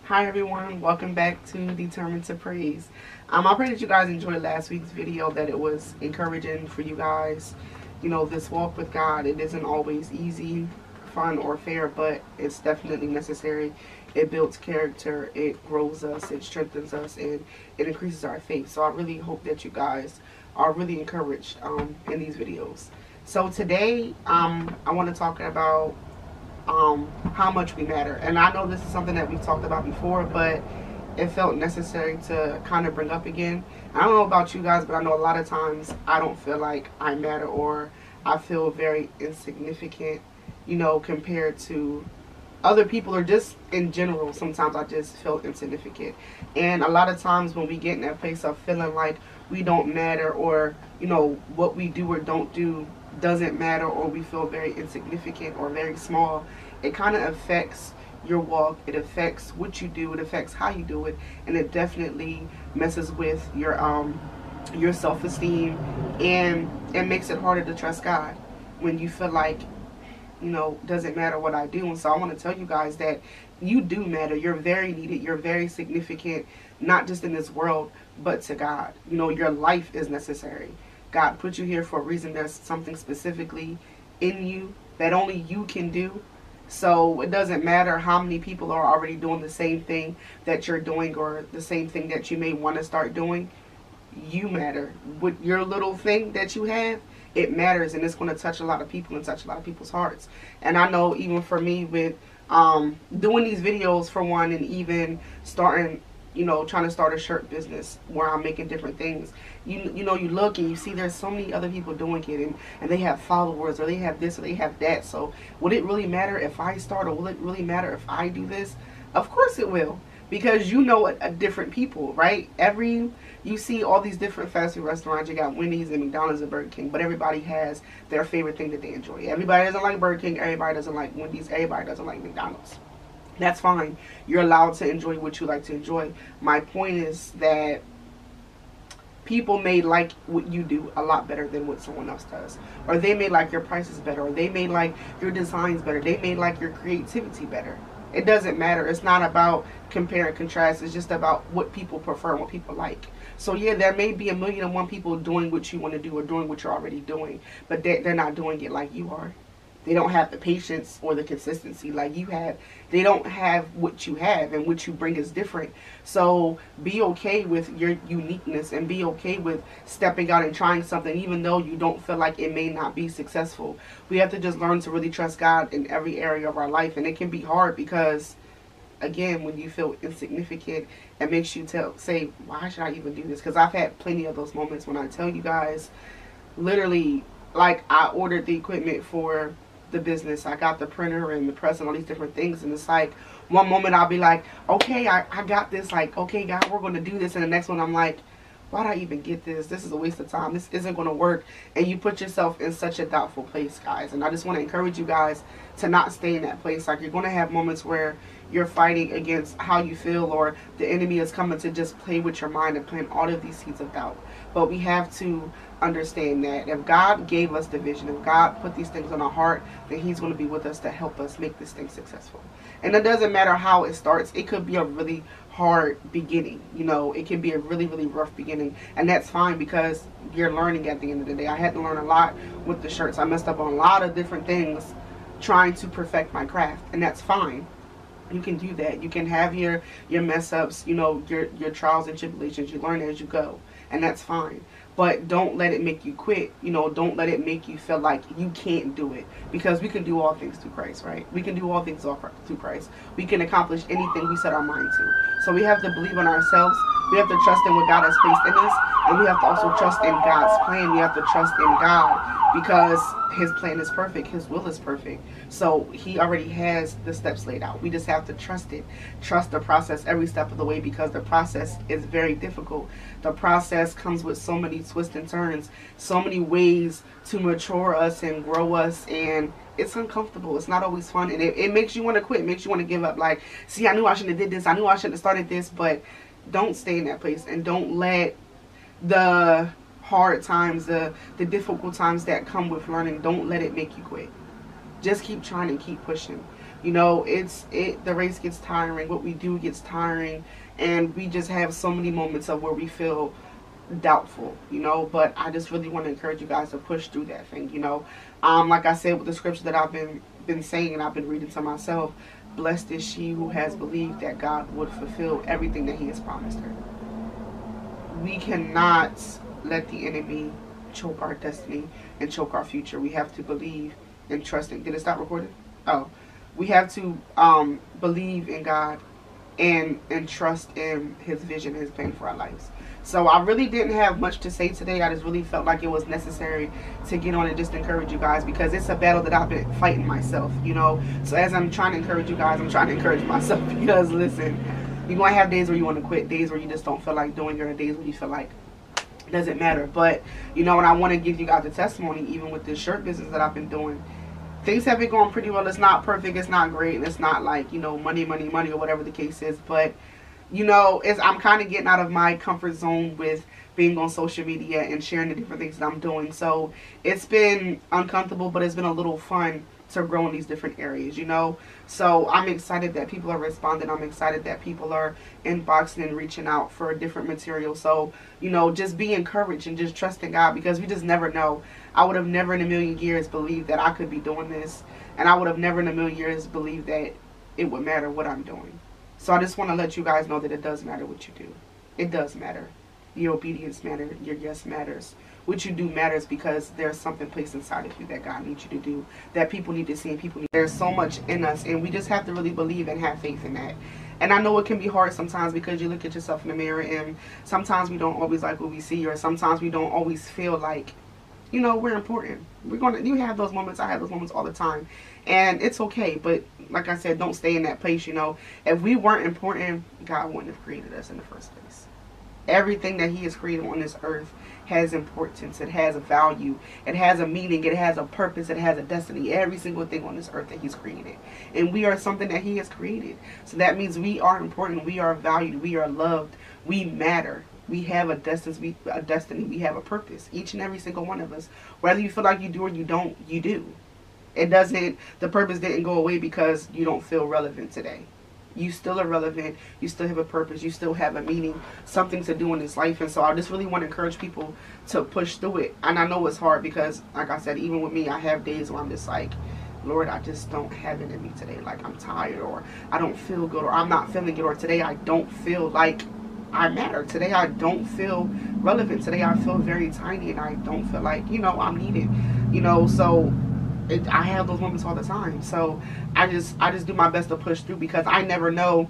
Hi everyone, welcome back to Determined to Praise. I pray that you guys enjoyed last week's video, that it was encouraging for you guys. You know, this walk with God, it isn't always easy, fun, or fair, but it's definitely necessary. It builds character, it grows us, it strengthens us, and it increases our faith. So I really hope that you guys are really encouraged in these videos. So today, I want to talk about how much we matter. And I know this is something that we've talked about before, but it felt necessary to kind of bring up again. I don't know about you guys, but I know a lot of times I don't feel like I matter, or I feel very insignificant, you know, compared to other people, or just in general. Sometimes I just feel insignificant. And a lot of times when we get in that place of feeling like we don't matter, or, you know, what we do or don't do doesn't matter, or we feel very insignificant or very small, it kind of affects your walk. It affects what you do, it affects how you do it, and it definitely messes with your self-esteem, and it makes it harder to trust God when you feel like, you know, doesn't matter what I do. And so I want to tell you guys that you do matter. You're very needed. You're very significant, not just in this world, but to God. You know, your life is necessary. God put you here for a reason. There's something specifically in you that only you can do. So it doesn't matter how many people are already doing the same thing that you're doing, or the same thing that you may want to start doing. You matter. With your little thing that you have, it matters, and it's going to touch a lot of people and touch a lot of people's hearts. And I know even for me, with doing these videos for one, and even starting, you know, trying to start a shirt business where I'm making different things, you know, you look and you see there's so many other people doing it, and they have followers, or they have this, or they have that. So would it really matter if I start, or will it really matter if I do this? Of course it will, because you know a different people, right? You see all these different fast food restaurants. You got Wendy's and McDonald's and Burger King, but everybody has their favorite thing that they enjoy. Everybody doesn't like Burger King, everybody doesn't like Wendy's, everybody doesn't like McDonald's. That's fine. You're allowed to enjoy what you like to enjoy. My point is that people may like what you do a lot better than what someone else does, or they may like your prices better, or they may like your designs better, they may like your creativity better. It doesn't matter. It's not about compare and contrast. It's just about what people prefer and what people like. So yeah, there may be 1,000,001 people doing what you want to do, or doing what you're already doing, but they're not doing it like you are. They don't have the patience or the consistency like you have. They don't have what you have, and what you bring is different. So be okay with your uniqueness, and be okay with stepping out and trying something, even though you don't feel like it may not be successful. We have to just learn to really trust God in every area of our life. And it can be hard because, again, when you feel insignificant, it makes you say, why should I even do this? Because I've had plenty of those moments when I tell you guys, literally, like, I ordered the equipment for the business. I got the printer and the press and all these different things, and it's like, one moment I'll be like, okay, I got this, like, okay, God, we're going to do this. And the next one I'm like, why'd I even get this? This is a waste of time. This isn't going to work. And you put yourself in such a doubtful place, guys. And I just want to encourage you guys to not stay in that place. Like, you're going to have moments where you're fighting against how you feel, or the enemy is coming to just play with your mind and plant all of these seeds of doubt. But we have to understand that if God gave us the vision, if God put these things on our heart, then He's going to be with us to help us make this thing successful. And it doesn't matter how it starts. It could be a really hard beginning. You know, it can be a really, really rough beginning. And that's fine, because you're learning at the end of the day. I had to learn a lot with the shirts. I messed up on a lot of different things trying to perfect my craft. And that's fine. You can do that. You can have your mess ups, you know, your trials and tribulations. You learn as you go. And that's fine. But don't let it make you quit. You know, don't let it make you feel like you can't do it. Because we can do all things through Christ, right? We can do all things through Christ. We can accomplish anything we set our mind to. So we have to believe in ourselves. We have to trust in what God has placed in us. And we have to also trust in God's plan. We have to trust in God, because His plan is perfect. His will is perfect. So He already has the steps laid out. We just have to trust it. Trust the process every step of the way, because the process is very difficult. The process comes with so many twists and turns, so many ways to mature us and grow us, and it's uncomfortable. It's not always fun, and it makes you want to quit. It makes you want to give up. Like, see, I knew I shouldn't have did this. I knew I shouldn't have started this. But don't stay in that place, and don't let the hard times, the difficult times that come with learning, don't let it make you quit. Just keep trying and keep pushing. You know, the race gets tiring, what we do gets tiring, and we just have so many moments of where we feel doubtful, you know. But I just really want to encourage you guys to push through that thing, you know. Like I said with the scripture that I've been saying and I've been reading to myself, blessed is she who has believed that God would fulfill everything that he has promised her. We cannot let the enemy choke our destiny and choke our future. We have to believe and trust in. Did it stop recording? Oh. We have to believe in God and trust in his vision, his plan for our lives. So I really didn't have much to say today. I just really felt like it was necessary to get on and just encourage you guys, because it's a battle that I've been fighting myself, you know. So as I'm trying to encourage you guys, I'm trying to encourage myself, because listen, you're going to have days where you want to quit, days where you just don't feel like doing it, or days where you feel like it doesn't matter. But, you know, and I want to give you guys a testimony, even with this shirt business that I've been doing. Things have been going pretty well. It's not perfect. It's not great. And it's not like, you know, money, money, money, or whatever the case is. But, you know, I'm kind of getting out of my comfort zone with being on social media and sharing the different things that I'm doing. So it's been uncomfortable, but it's been a little fun to grow in these different areas, you know. So I'm excited that people are responding. I'm excited that people are inboxing and reaching out for different material. So, you know, just be encouraged and just trust in God, because we just never know. I would have never in a million years believed that I could be doing this, and I would have never in a million years believed that it would matter what I'm doing. So I just want to let you guys know that it does matter what you do. It does matter. Your obedience matters. Your yes matters. What you do matters, because there's something placed inside of you that God needs you to do, that people need to see, and people need. There's so much in us, and we just have to really believe and have faith in that. And I know it can be hard sometimes, because you look at yourself in the mirror, and sometimes we don't always like what we see, or sometimes we don't always feel like, you know, we're important. You have those moments. I have those moments all the time, and it's okay. But like I said, don't stay in that place. You know, if we weren't important, God wouldn't have created us in the first place. Everything that he has created on this earth has importance. It has a value. It has a meaning. It has a purpose. It has a destiny. Every single thing on this earth that he's created. And we are something that he has created. So that means we are important. We are valued. We are loved. We matter. We have a destiny. We have a purpose. Each and every single one of us. Whether you feel like you do or you don't, you do. It doesn't, the purpose didn't go away because you don't feel relevant today. You still are relevant. You still have a purpose. You still have a meaning, something to do in this life. And so I just really want to encourage people to push through it. And I know it's hard, because like I said, even with me, I have days where I'm just like, Lord, I just don't have it in me today. Like, I'm tired, or I don't feel good, or I'm not feeling good, or today I don't feel like I matter. Today I don't feel relevant. Today I feel very tiny, and I don't feel like, you know, I'm needed. You know, so I have those moments all the time. So I just do my best to push through, because I never know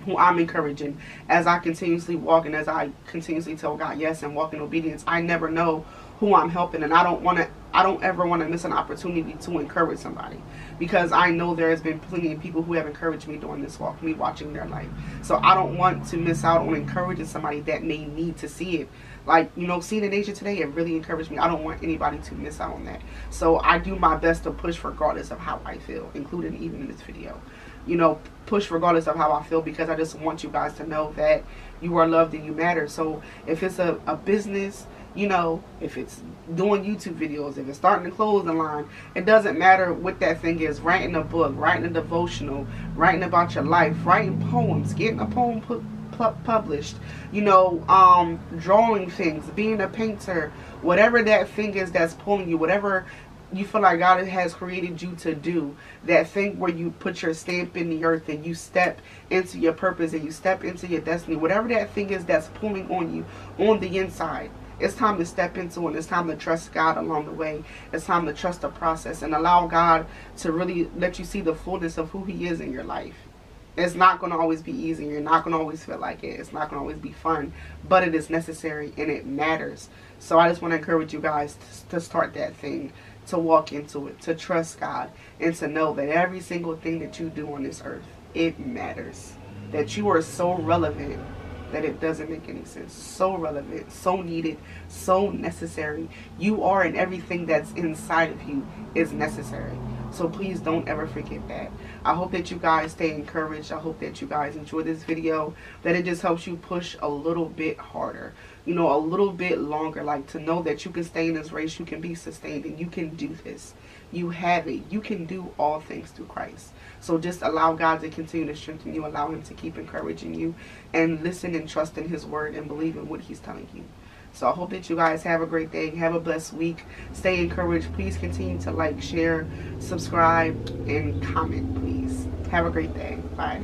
who I'm encouraging as I continuously walk, and as I continuously tell God yes and walk in obedience. I never know who I'm helping, and I don't ever want to miss an opportunity to encourage somebody, because I know there has been plenty of people who have encouraged me during this walk, me watching their life. So I don't want to miss out on encouraging somebody that may need to see it. Like, you know, seeing the nation today, it really encouraged me. I don't want anybody to miss out on that. So I do my best to push regardless of how I feel, including even in this video. You know, push regardless of how I feel, because I just want you guys to know that you are loved and you matter. So if it's a business, you know, if it's doing YouTube videos, if it's starting a clothing line, it doesn't matter what that thing is. Writing a book, writing a devotional, writing about your life, writing poems, getting a poem published, you know, drawing things, being a painter, whatever that thing is that's pulling you, whatever you feel like God has created you to do, that thing where you put your stamp in the earth and you step into your purpose and you step into your destiny, whatever that thing is that's pulling on you on the inside, it's time to step into it. It's time to trust God along the way. It's time to trust the process and allow God to really let you see the fullness of who he is in your life. It's not going to always be easy. You're not going to always feel like it. It's not going to always be fun, but it is necessary and it matters. So I just want to encourage you guys to start that thing, to walk into it, to trust God, and to know that every single thing that you do on this earth, it matters. That you are so relevant that it doesn't make any sense. So relevant, so needed, so necessary. You are, and everything that's inside of you is necessary. So please don't ever forget that. I hope that you guys stay encouraged. I hope that you guys enjoy this video, that it just helps you push a little bit harder, you know, a little bit longer, like to know that you can stay in this race, you can be sustained, and you can do this. You have it. You can do all things through Christ. So just allow God to continue to strengthen you, allow him to keep encouraging you, and listen and trust in his word and believe in what he's telling you. So I hope that you guys have a great day. Have a blessed week. Stay encouraged. Please continue to like, share, subscribe, and comment, please. Have a great day. Bye.